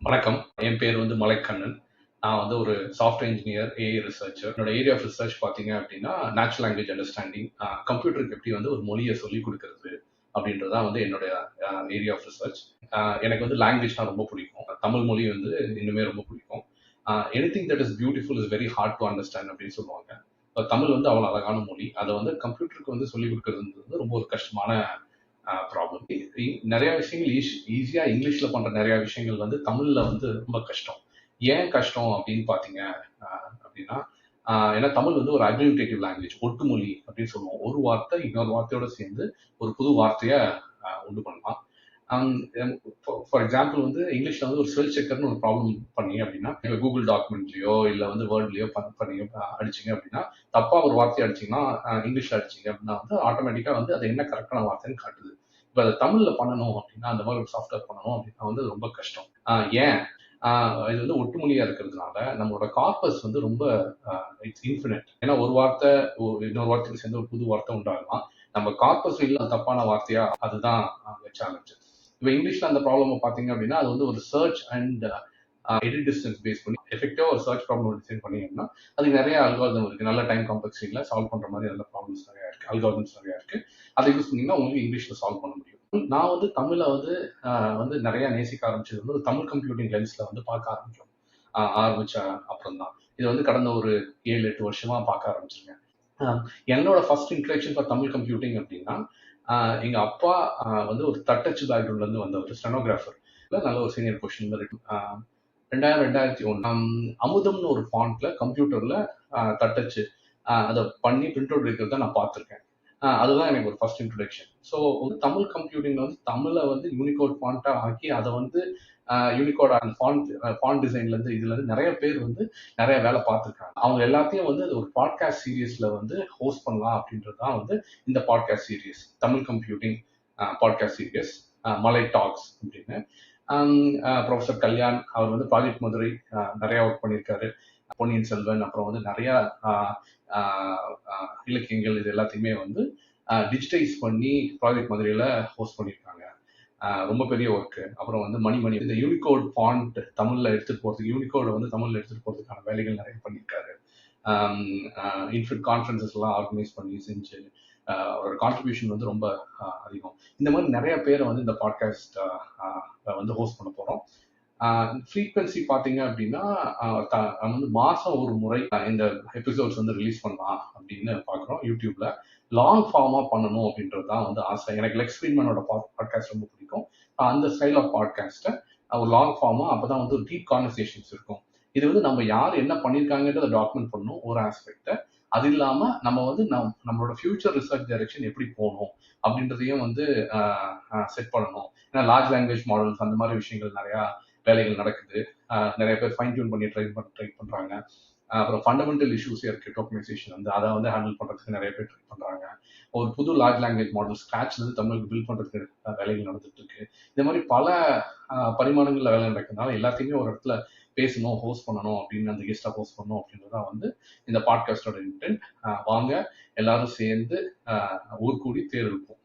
வணக்கம். என் பேர் வந்து மலைக்கண்ணன். நான் வந்து ஒரு சாஃப்ட்வேர் இன்ஜினியர், ஏஐ ரிசர்ச்சர். என்னோட ஏரியா ஆஃப் ரிசர்ச் பார்த்தீங்க அப்படின்னா, நேச்சுரல் லாங்குவேஜ் அண்டர்ஸ்டாண்டிங். கம்ப்யூட்டருக்கு எப்படி வந்து ஒரு மொழிய சொல்லிக் குடுக்குறது அப்படின்றது தான் வந்து என்னுடைய ஏரியா ஆஃப் ரிசர்ச். எனக்கு வந்து லாங்குவேஜ்னா ரொம்ப பிடிக்கும். தமிழ் மொழி வந்து இன்னுமே ரொம்ப பிடிக்கும். Anything that is beautiful is very hard to understand அப்படின்னு சொல்லுவாங்க. தமிழ் வந்து அவ்வளோ அழகான மொழி. அதை வந்து கம்ப்யூட்டருக்கு வந்து சொல்லிக் குடுக்குறதுன்றது வந்து ரொம்ப ஒரு கஷ்டமான ப்ராப்ளம். நிறைய விஷயங்கள் ஈஸியா இங்கிலீஷ்ல பண்ற நிறைய விஷயங்கள் வந்து தமிழ்ல வந்து ரொம்ப கஷ்டம். ஏன் கஷ்டம் அப்படின்னு பாத்தீங்க அப்படின்னா, ஏன்னா தமிழ் வந்து ஒரு அக்ரிகேட்டிவ் லாங்குவேஜ், ஒட்டுமொழி அப்படின்னு சொல்லுவோம். ஒரு வார்த்தை இன்னொரு வார்த்தையோட சேர்ந்து ஒரு புது வார்த்தைய உண்டு பண்ணலாம். ஃபார் எக்ஸாம்பிள் வந்து இங்கிலீஷ்ல வந்து ஒரு ஸ்பெல் செக்கர்னு ஒரு ப்ராப்ளம் பண்ணீங்க அப்படின்னா, இப்போ கூகுள் டாக்குமெண்ட்லயோ இல்ல வந்து வேர்ட்லயோ பண்ணீங்க அடிச்சீங்க அப்படின்னா, தப்பா ஒரு வார்த்தை அடிச்சீங்கன்னா, இங்கிலீஷ்ல அடிச்சீங்க அப்படின்னா வந்து ஆட்டோமேட்டிக்கா வந்து அது என்ன கரெக்டான வார்த்தைன்னு காட்டுது. இப்போ அதை தமிழ்ல பண்ணணும் அப்படின்னா, அந்த மாதிரி ஒரு சாஃப்ட்வேர் பண்ணணும் அப்படின்னா வந்து ரொம்ப கஷ்டம். ஏன் இது வந்து ஒட்டுமொழியா இருக்கிறதுனால நம்மளோட கார்பஸ் வந்து ரொம்ப இட்ஸ் இன்ஃபினிட். ஏன்னா ஒரு வார்த்தை இன்னொரு வார்த்தைக்கு சேர்ந்து ஒரு புது வார்த்தை உண்டாகலாம். நம்ம கார்பஸ் இல்ல தப்பான வார்த்தையா, அதுதான் சேலஞ்ச். இப்போ இங்கிலீஷ்ல அந்த ப்ராப்ளம் பாத்தீங்க அப்படின்னா, அது வந்து ஒரு search and edit distance base பண்ணி எஃபெக்டிவா ஒரு சர்ச் ப்ராப்ளம் டிசைன் பண்ணீங்கன்னா, அதுக்கு நிறைய அல்காரிதம் இருக்கு. நல்ல டைம் காம்ப்ளெக்சிட்டியில சால்வ் பண்ற மாதிரி நல்ல ப்ராப்ளம்ஸ் நிறைய இருக்கு, அல்காரிதம்ஸ் நிறைய இருக்கு. அதை யூஸ் பண்ணீங்கன்னா உங்களுக்கு இங்கிலீஷ்ல சால்வ் பண்ண முடியும். நான் வந்து தமிழை வந்து வந்து நிறைய நேசிக்க ஆரம்பிச்சது வந்து ஒரு தமிழ் கம்ப்யூட்டிங் லென்ஸ்ல வந்து பார்க்க ஆரம்பிச்சோம். ஆரம்பிச்ச அப்புறம் தான் இது வந்து கடந்த ஒரு 7-8 வருஷமா பார்க்க ஆரம்பிச்சிருக்கேன். ஆஹ் என்னோட first introduction for Tamil computing அப்படின்னா, எங்க அப்பா வந்து ஒரு தட்டச்சு பேக்ரவுண்ட்ல இருந்து வந்தவர், ஸ்டெனோகிராஃபர். நல்ல ஒரு சீனியர் பொசிஷன்ல இருக்கு. 2001 அமுதம்னு ஒரு ஃபாண்ட்ல கம்ப்யூட்டர்ல தட்டச்சு அதை பண்ணி பிரிண்ட் அவுட் எடுக்கிறத நான் பார்த்துருக்கேன். அதுதான் எனக்கு ஒரு ஃபர்ஸ்ட் இன்ட்ரடக்ஷன். ஸோ வந்து தமிழ் கம்ப்யூட்டிங்ல வந்து தமிழை வந்து யூனிகோட் ஃபாண்ட்டா ஆக்கி அதை வந்து யூனிகோட் அந்த ஃபாண்ட் டிசைன்ல இருந்து இதுல இருந்து நிறைய பேர் வந்து நிறைய வேலை பார்த்துருக்காங்க. அவங்க எல்லாத்தையும் வந்து ஒரு பாட்காஸ்ட் சீரியஸ்ல வந்து ஹோஸ்ட் பண்ணலாம் அப்படின்றது தான் வந்து இந்த podcast series, Tamil computing podcast series, Malai talks அப்படின்னு. ப்ரொஃபசர் கல்யாண் அவர் வந்து ப்ராஜெக்ட் மதுரை நிறைய ஒர்க் பண்ணியிருக்காரு. பொன்னியின் செல்வன், அப்புறம் வந்து நிறைய இலக்கியங்கள் இது எல்லாத்தையுமே வந்து டிஜிட்டைஸ் பண்ணி ப்ராஜெக்ட் மதுரையில ஹோஸ்ட் பண்ணியிருக்காங்க. ரொம்ப பெரிய ஒர்க்கு. அப்புறம் வந்து மணிமணி இந்த யூனிகோட் ஃபாண்ட் தமிழ்ல எடுத்துட்டு போறதுக்கு, யூனிகோட வந்து தமிழ்ல எடுத்துட்டு போறதுக்கான வேலைகள் நிறைய பண்ணியிருக்காரு. இன்ஃபிட் கான்ஃபரன்சஸ் எல்லாம் ஆர்கனைஸ் பண்ணி செஞ்சு அவரோட கான்ட்ரிபியூஷன் வந்து ரொம்ப அதிகம். இந்த மாதிரி நிறைய பேரை வந்து இந்த பாட்காஸ்ட் வந்து ஹோஸ்ட் பண்ண போறோம். ஃப்ரீக்வன்சி பார்த்தீங்க அப்படின்னா, நம்ம வந்து மாசம் ஒரு முறை இந்த எபிசோட்ஸ் வந்து ரிலீஸ் பண்ணலாம் அப்படின்னு பார்க்குறோம் யூடியூப்ல. லாங் ஃபார்மா பண்ணணும் அப்படின்றது தான் வந்து ஆசை. எனக்கு லெக்ஸ் ஃப்ரீட்மனோட பாட்காஸ்ட் ரொம்ப பிடிக்கும். அந்த ஸ்டைல் ஆஃப் பாட்காஸ்ட்டை ஒரு லாங் ஃபார்மா அப்பதான் வந்து ஒரு டீப் கான்வர்சேஷன்ஸ் இருக்கும். இது வந்து நம்ம யார் என்ன பண்ணியிருக்காங்கன்றத டாக்குமெண்ட் பண்ணணும் ஒரு ஆஸ்பெக்ட். அது இல்லாம நம்ம வந்து நம்மளோட ஃபியூச்சர் ரிசர்ச் டைரக்ஷன் எப்படி போகணும் அப்படின்றதையும் வந்து செட் பண்ணணும். ஏன்னா லார்ஜ் லாங்குவேஜ் மாடல்ஸ் அந்த மாதிரி விஷயங்கள் நிறைய வேலைகள் நடக்குது. நிறைய பேர் ஃபைன் டியூன் பண்ணி ட்ரை பண்றாங்க. அப்புறம் ஃபண்டமெண்டல் இஷ்யூஸே இருக்கு. டோக்கனைசேஷன் வந்து அதை வந்து ஹேண்டில் பண்றதுக்கு நிறைய பேர் ட்ரை பண்றாங்க. ஒரு புது லார்ஜ் லாங்குவேஜ் மாடல் ஸ்கிராச்ல இருந்து தமிழுக்கு பில்ட் பண்றதுக்கு வேலைகள் நடந்துட்டு இருக்கு. இந்த மாதிரி பல பரிமாணங்கள்ல வேலை நடக்கிறதுனால எல்லாத்தையுமே ஒரு இடத்துல பேசணும், ஹோஸ்ட் பண்ணணும் அப்படின்னு, அந்த கெஸ்டா ஹோஸ்ட் பண்ணணும் அப்படின்றதான் வந்து இந்த பாட்காஸ்டோட இன்டென்ட். வாங்க எல்லாரும் சேர்ந்து ஊர் கூடி தேர் இருப்போம்.